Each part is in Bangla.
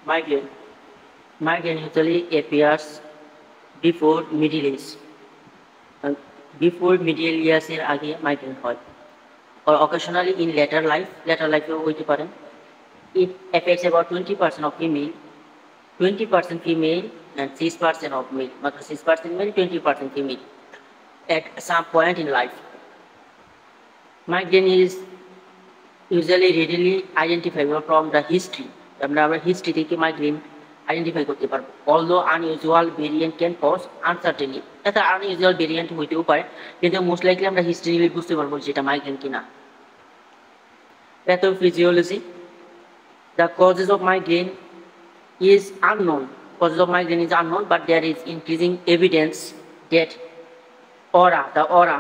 Migraine. Migraine usually appears before middle age. Uh, Before middle years এর আগে migraine হয়, or occasionally in later life হইতে পারে. It affects about 20% of female, 20% female and 6% of male. মাত্র 6% male, 20% female at some point in life. Migraine is usually readily identifiable from the history. আমরা হিস্ট্রি থেকে মাইগ্রেন আইডেন্টিফাই করতে পারবো। Although unusual variant can cause uncertainty, এটা আনইউজুয়াল ভেরিয়েন্ট হইতেও পারে, কিন্তু মোস্ট লাইকলি আমরা হিস্ট্রি বুঝতে পারবো যে এটা মাইগ্রেন কিনা। Pathophysiology. The causes of migraine is unknown. Causes of migraine is unknown, but there is increasing evidence that the aura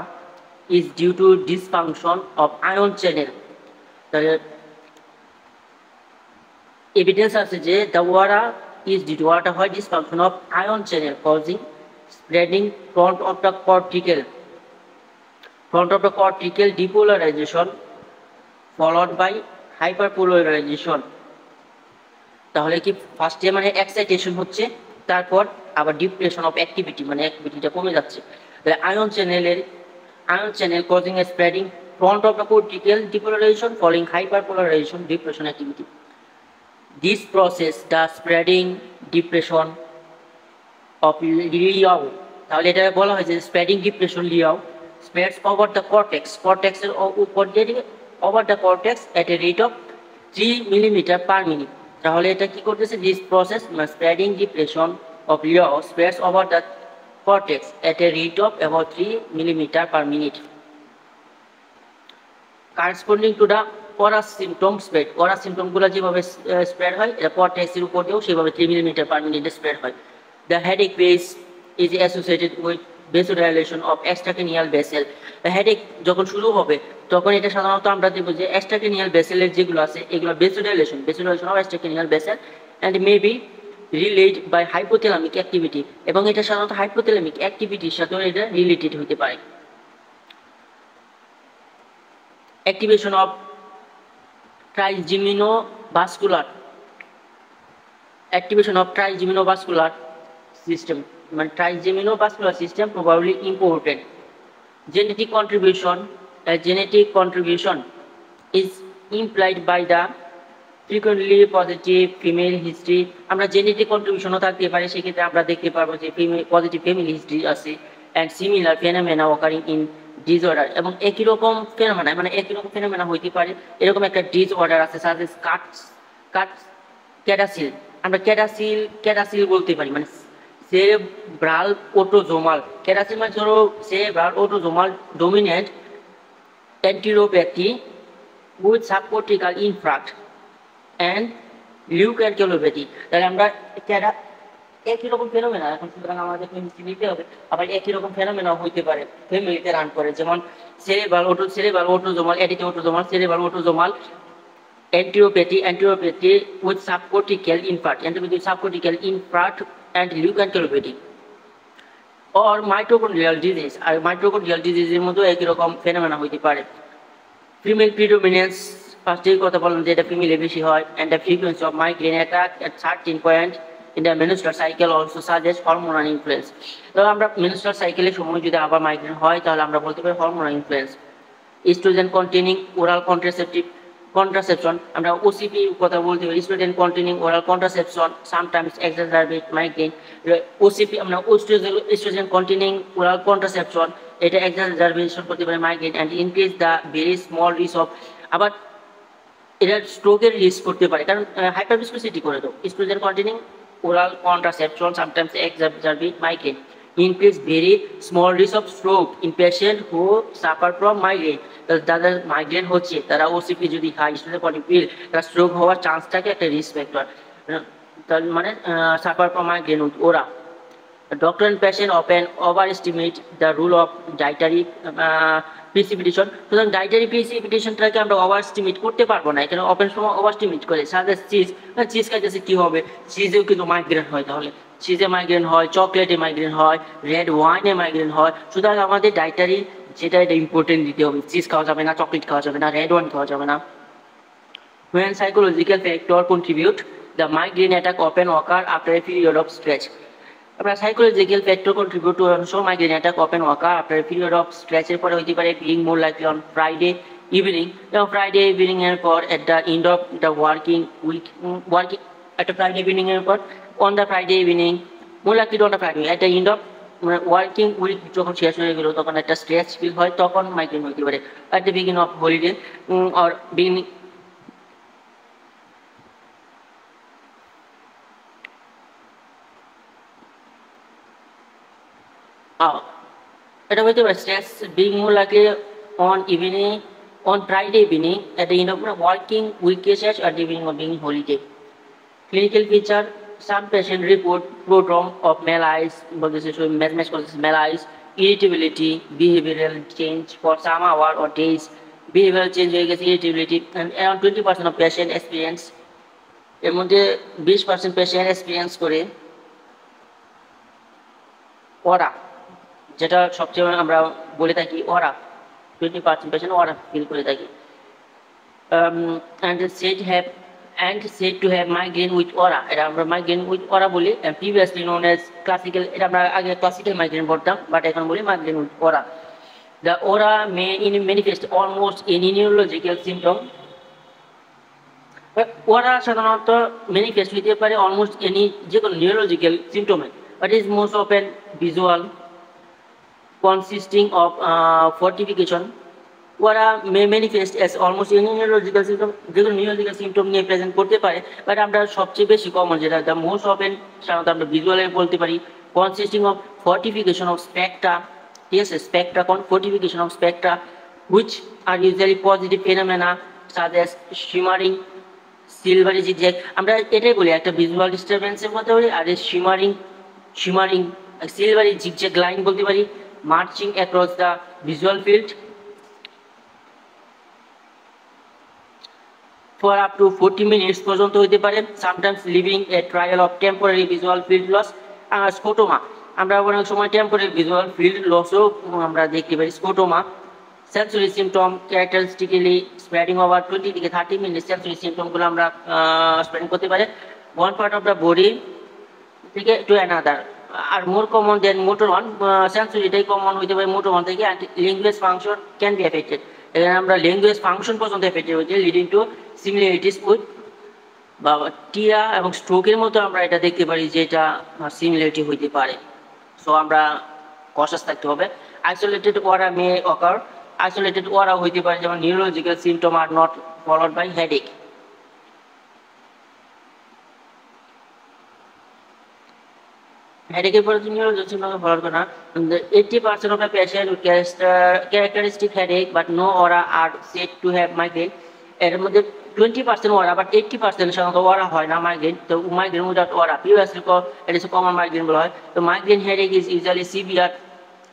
is due to dysfunction of ion channel. The evidence আছে যে the aura is due to dysfunction of ion channel causing spreading front of the cortical depolarization followed by hyperpolarization. তাহলে কি ফার্স্টে মানে এক্সাইটেশন হচ্ছে, তারপর আবার ডিপ্রেশন অফ অ্যাক্টিভিটি, মানে অ্যাক্টিভিটিটা কমে যাচ্ছে। তাহলে ion channel causing a spreading front of the cortical depolarization following hyperpolarization depression activity. This process, the spreading depression of Liao, তাহলে এটা বলা হয়েছে spreading depression Liao spreads over the cortex এর উপর দিয়ে over the cortex at a rate of 3 millimeter per minute. তাহলে এটা কি করতেছে, this process spreading depression of Liao spreads over the cortex at a rate of about 3 millimeter per minute. Corresponding to the aura symptom spread, aura symptom গুলো যেভাবে স্প্রেড হয়, এটা cortex এর উপর দিয়েও সেভাবে 3 millimeter per minute স্প্রেড হয়. The headache phase is associated with vasodilation of extracranial vessel. The headache যখন শুরু হবে তখন এটা সাধারণত আমরা দেখব যে extracranial vessel এর যেগুলো আছে এগুলো vasodilation of extracranial vessel and may be relayed by hypothalamic activity, এবং এটা সাধারণত hypothalamic activityর সাথে এটা রিলেটেড হতে পারে। Activation of trigeminal system, মানে trigeminal system probably important. Genetic contribution is implied by the frequently positive female history. আমরা জেনেটিক কন্ট্রিবিউশনও থাকতে পারে, সেক্ষেত্রে আমরা দেখতে পারবো যে পজিটিভ ফ্যামিলি হিস্ট্রি আছে and similar phenomena occurring in disorder, এবং একই রকম ফেনোমেনা হইতে পারে এরকম একটা ডিসঅর্ডার আছে সাজেস ক্যাটাসিল, আমরা ক্যাটাসিল বলতে পারি, মানে সেরেব্রাল অটোজোমাল। ক্যাটাসিল মানে ধরো cerebral autosomal dominant enteropathy with subcortical infarct and leukoencephalopathy. তাহলে আমরা একই রকম ফেনোমেনা, এখন সুতরাং আমাদের নিতে হবে, আবার একই রকম ফেনোমেনা হইতে পারে ফ্যামিলিতে রান করে, যেমন cerebral autosomal cerebral autosomal enteropathy with subcortical infarct and leukoencephalopathy, or mitochondrial disease, আর mitochondrial disease এর মধ্যে একই রকম ফেনোমেনা হইতে পারে। ফিমেল প্রিডোমিনেন্স, ফার্স্টেই কথা বললাম যে এটা ফিমেলে বেশি হয়, and the frequency of migraine attack at 13 point in the menstrual cycle also suggests hormonal influence. তো আমরা menstrual সাইকেলের সময় যদি আবার মাইগ্রেন হয় তাহলে আমরা বলতে পারি hormonal influence. Estrogen containing oral contraception, আমরা ওসিপি কথা বলতে পারি, estrogen containing oral contraception sometimes exacerbate migraine. OCP আমরা estrogen containing oral contraception এটা exacerbation করতে পারে migraine and increase the very small risk of, আবার এটা স্ট্রোকের রিস্ক করতে পারে, কারণ হাইপারভিসকোসিটি করে দাও। estrogen containing oral contraception sometimes exacerbate migraine, increase very small risk of stroke in patient who suffer from migraine. যাদের মাইগ্রেন হচ্ছে তারা ওসিপি যদি খায়, পিল, তারা স্ট্রোক হওয়ার চান্স থাকে, একটা রিস্ক ফ্যাক্টর, তার মানে সাফার ফ্রম মাইগ্রেন ওরা। Doctor and patient often overestimate the role of dietary precipitation. সুতরাং ডায়েটারি প্রিসিপিটেশনটাকে আমরা ওভারএস্টিমেট করতে পারবো না, এখানে অপেন সময় ওভারএস্টিমেট করে সাজেস চিজ খাইতেছে কি হবে, চিজেও কিন্তু মাইগ্রেন হয়, তাহলে চিজে মাইগ্রেন হয়, চকলেটে মাইগ্রেন হয়, রেড ওয়াইনে মাইগ্রেন হয়। সুতরাং আমাদের ডায়েটারি যেটা এটা ইম্পর্টেন্ট দিতে হবে, চিজ খাওয়া যাবে না, চকলেট খাওয়া যাবে না, রেড ওয়াইন খাওয়া যাবে না। When psychological factor contribute, The migraine attack often occur after a period of stress. আমরা psychological factor contribute to onset migraine attack often occur after period of স্ট্রেচের পরে হইতে পারে being more likely on Friday evening এবং ফ্রাইডে ইভিনিং এর পর at the end of the working একটা ফ্রাইডে ইভিনিং এর পর on the Friday evening more likely on the Friday at the end of working week যখন শেষ হয়ে গেল তখন একটা স্ট্রেস ফিল হয় তখন মাইগ্রেন হইতে পারে at the beginning of holiday or beginning এটা হইতে পারে stress being more likely on evening on Friday evening at the end of the working week session or the evening of being holiday. Clinical feature: some patient report prodrome of malaise, malaise, irritability, behavioral change for some hour or days, behavioral change হয়ে গেছে irritability, and around 20% of patient experience এর মধ্যে 20% patient experience করে ওরা যেটা সবচেয়ে আমরা বলে থাকি ওরা 20% patient ওরা ফিল করে থাকি and said to have migraine with aura এটা আমরা migraine with aura বলি previously known as classical এটা আমরা আগে classical migraine বলতাম বাট এখন বলি migraine with aura. The aura may manifest almost any neurological symptom. Aura সাধারণত manifest হতে পারে almost any যে কোনো neurological symptom but is most often visual consisting of fortification. Aura may manifest as almost any neurological symptom যেগুলো neurological symptom নিয়ে প্রেজেন্ট করতে পারে বাট আমরা সবচেয়ে বেশি কমন যেটা দ্য মোস্ট অফেন সাধারণত আমরা ভিজুয়ালে বলতে পারি consisting of fortification of Spectra ঠিক আছে Spectra fortification of Spectra which are usually positive phenomena সাজ অ্যাজ শিমারিং সিলভারি জিগজ্যাগ আমরা এটাই বলি একটা ভিজুয়াল ডিস্টারবেন্সের মধ্যে বলি আর শিমারিং সিলভারি জিগজ্যাগ লাইন বলতে পারি marching across the visual field for up to 40 minutes পর্যন্ত হতে পারে sometimes leaving a trail of temporary visual field loss. Scotoma আমরা অনেক সময় টেম্পোরারি ভিজুয়াল ফিল্ড লসও আমরা দেখতে পারি scotoma sensory symptom characteristically spreading over 20 থেকে 30 মিনিট সেন্সরি সিমটমগুলো আমরা স্প্রেডিং করতে পারে one part of the body থেকে to another are more common than motor one সেন্সরিটাই কমন হইতে পারে মোটর ওয়ান থেকে language function can be affected এখানে আমরা ল্যাঙ্গুয়েজ ফাংশন পর্যন্ত এফেক্টেড হচ্ছে লিডিং টু সিমিলারিটিস উইথ বা টিয়া এবং স্ট্রোকের মতো আমরা এটা দেখতে পারি যে এটা সিমিলারিটি হইতে পারে সো আমরা কশাস থাকতে হবে আইসোলেটেড ওয়ারা মে অকার আইসোলেটেড ওয়ারা হইতে পারে যেমন neurological symptom are not followed by headache headache for neurological symptoms followed by 80% of the patient with characteristic headache but no aura are said to have migraine. এর মধ্যে 20% aura but 80% সাধারণত aura হয় না migraine তো migraine without aura previously it is a common migraine বলা হয় তো migraine headache is usually severe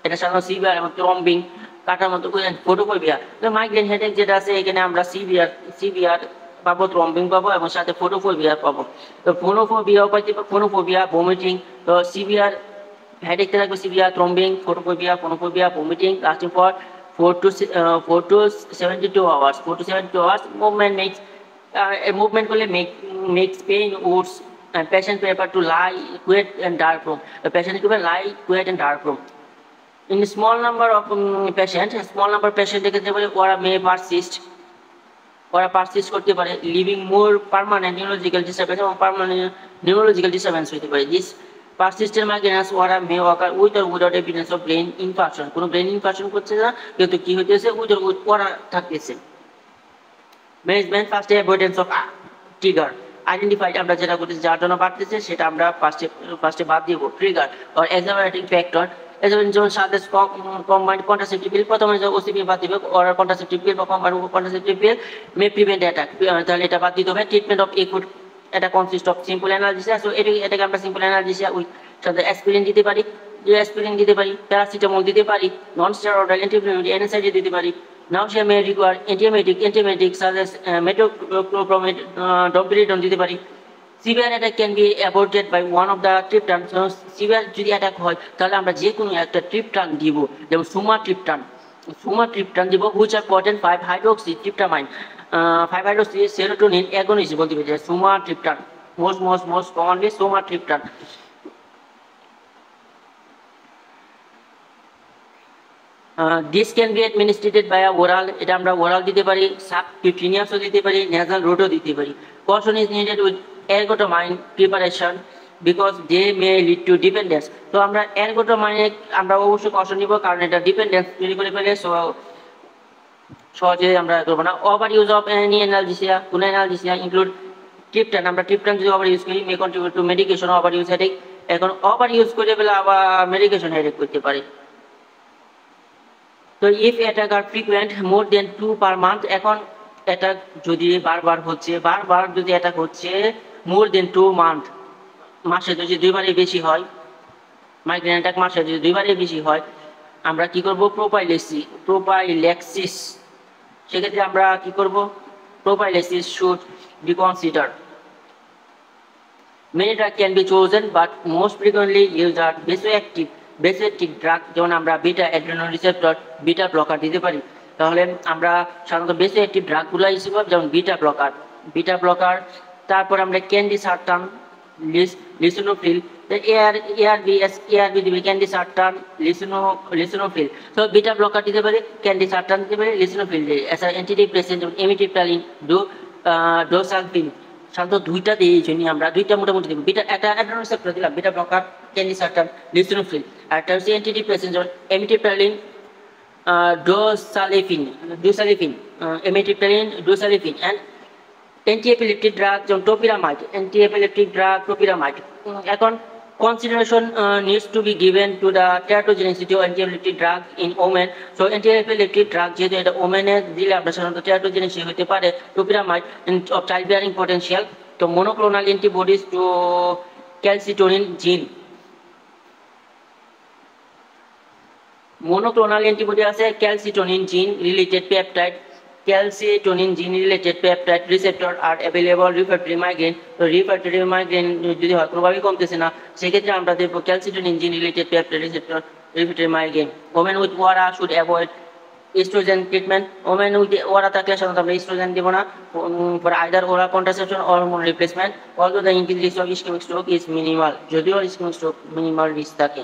এটা সাধারণত সিভিয়ার এবং থ্রম্বিং কাটার মতো ফোটোফোবিয়া তো মাইগ্রেন হেডেক যেটা আছে এখানে আমরা সিভিয়ার পাবো থ্রম্বিং পাবো এবং সাথে ফোটোফোবিয়া পাবো তো ফোনোফোবিয়া ভমিটিং তো সিভিয়ার হেডেকটা থাকবে severe throbbing phonophobia vomiting lasting for 4 to 72 hours movement করলে makes pain worse and patient prefer to lie quiet and dark room the patient lie quiet and dark room in a small number of patient ক্ষেত্রে বলে ওরা may persist করতে পারে leaving more permanent neurological disturbance এবং পার্মানেন্ট নিউরোলজিক্যাল ডিস্টারবেন্স হতে পারে দিস পারসিস্টেন্ট মাইগ্রেনস ওরা may occur with or without evidence of brain infarction কোনো ব্রেন ইনফাকশন করছে না কিন্তু কি হইতেছে উইথ অর উইথ ওরা থাকতেছে management first avoidance of trigger identified আমরা যেটা করতেছি যার জন্য বাড়তেছে সেটা আমরা ফার্স্টে বাদ দিব ট্রিগার অর এক্সামিনেটিং ফ্যাক্টর যেমন সাথে কম্বাইন্ড কন্ট্রাসেপটিভ পিল প্রথমে ওসিপি বাদ দিবে অর কন্ট্রাসেপটিভ পিল বা কম্বাইন্ড কন্ট্রাসেপটিভ পিল মে প্রিভেন্ট অ্যাটাক তাহলে এটা বাদ দিতে হবে ট্রিটমেন্ট অফ একুট এটা কনসিস্ট অফ সিম্পল অ্যানালজিসিয়া সো এটাকে আমরা সিম্পল অ্যানালজিসিয়া উইথ সাথে অ্যাসপিরিন দিতে পারি প্যারাসিটামল দিতে পারি নন স্টেরয়েডাল অ্যান্টিবায়োটিক এনএসআইডি দিতে পারি নাউসিয়া মে রিকোয়ার অ্যান্টিএমেটিক সাজ অ্যাজ মেটোক্লোপ্রোমেড ডম্পিরিডন দিতে পারি severe attack can be avoided by one of the triptan severe যদি অ্যাটাক হয় তাহলে আমরা যে কোনো একটা ট্রিপটান দিব যেমন সুমাট্রিপটান দিব which are potent 5 hydroxy tryptamine 5 hydroxy serotonin agonist বলতে পারি sumatriptan most commonly sumatriptan. This can be administered by a oral, এটা আমরা oral দিতে পারি, subcutaneous দিতে পারি, nasal route দিতে পারি. Caution is needed with ergotamine preparation because they may lead to dependence. তো আমরা ergotamine আমরা অবশ্যই caution নিব কারণ এটা dependence তৈরি করে ফেলে, সো সহজে আমরা করব না. Overuse of any analgesia, কোন অ্যানালজেসিয়া ইনক্লুড ট্রিপটান, আমরা ট্রিপটান যদি ওভার ইউজ করি may contribute to medication overuse headache. এখন ওভার ইউজ করে ফেলে আবার মেডিকেশন হেডেক করতে পারে. তো if attack are frequent more than 2 per month, এখন অ্যাটাক যদি বারবার যদি অ্যাটাক হচ্ছে মোর দেন 2 মান্থ, মাসে যদি দুইবারের বেশি হয়, মাইগ্রেন অ্যাটাক মাসে যদি দুইবারের বেশি হয়, আমরা কি করব? প্রোপাইলেক্সিস. সেক্ষেত্রে আমরা কি করব? Prophylaxis should be consider. Many drugs can be chosen but most frequently used are vasoactive drug, যেমন আমরা beta adrenal receptor beta blocker দিতে পারি. তাহলে আমরা সাধারণত vasoactive ড্রাগগুলো হিসেবে যেমন বিটা ব্লকার, তারপর আমরা ক্যান্ডিসার্টান, লিসিনোফিল, ARB দিবে, ক্যান্ডিসার্টান, লিসিনোফিল. তো বিটা ব্লকার দিতে পারি, ক্যান্ডিসার্টান দিতে পারি, লিসিনোফিল দিতে পারি. এছাড়া অ্যান্টিডিপ্রেসেন্ট যেমন এমিট্রিপ্টালিন, ডোসালফিন, সাধারণত দুইটা দিয়ে এই জন্য আমরা দুইটা মোটামুটি দিব. বিটা একটা অ্যাড্রেনাল রিসেপ্টর দিলাম, বিটা ব্লকার, ক্যান্ডিসার্টান, লিসিনোফিল. আর একটা হচ্ছে অ্যান্টিডিপ্রেসেন্ট যেমন এমিট্রিপ্টালিন, ডোসালিফিন, এমিট্রিপ্টালিন, ডোসালিফিন. অ্যান্ড অ্যান্টিএপিলেপটিক ড্রাগ যেমন টোপিরামাইড. এখন consideration needs to be given to the teratogenicity of antiepileptic drug in women. So antiepileptic drug যেহেতু এটা ওমেনে দিলে আমরা সাধারণত teratogenicity হতে পারে টোপিরামাইড of childbearing potential. তো monoclonal antibodies to calcitonin gene, monoclonal antibody আছে calcitonin gene related peptide receptor are available refractory migraine. তো refractory migraine যদি হয় কোনোভাবেই কমতেছে না, সেক্ষেত্রে আমরা দেব calcitonin gene related peptide receptor refractory migraine. Women with ORA should avoid estrogen treatment. Women with ORA থাকলে সাধারণত আমরা estrogen দেব না for either oral contraception or hormone replacement. Although the increased risk of ischemic stroke is minimal, যদিও ischemic stroke minimal risk থাকে.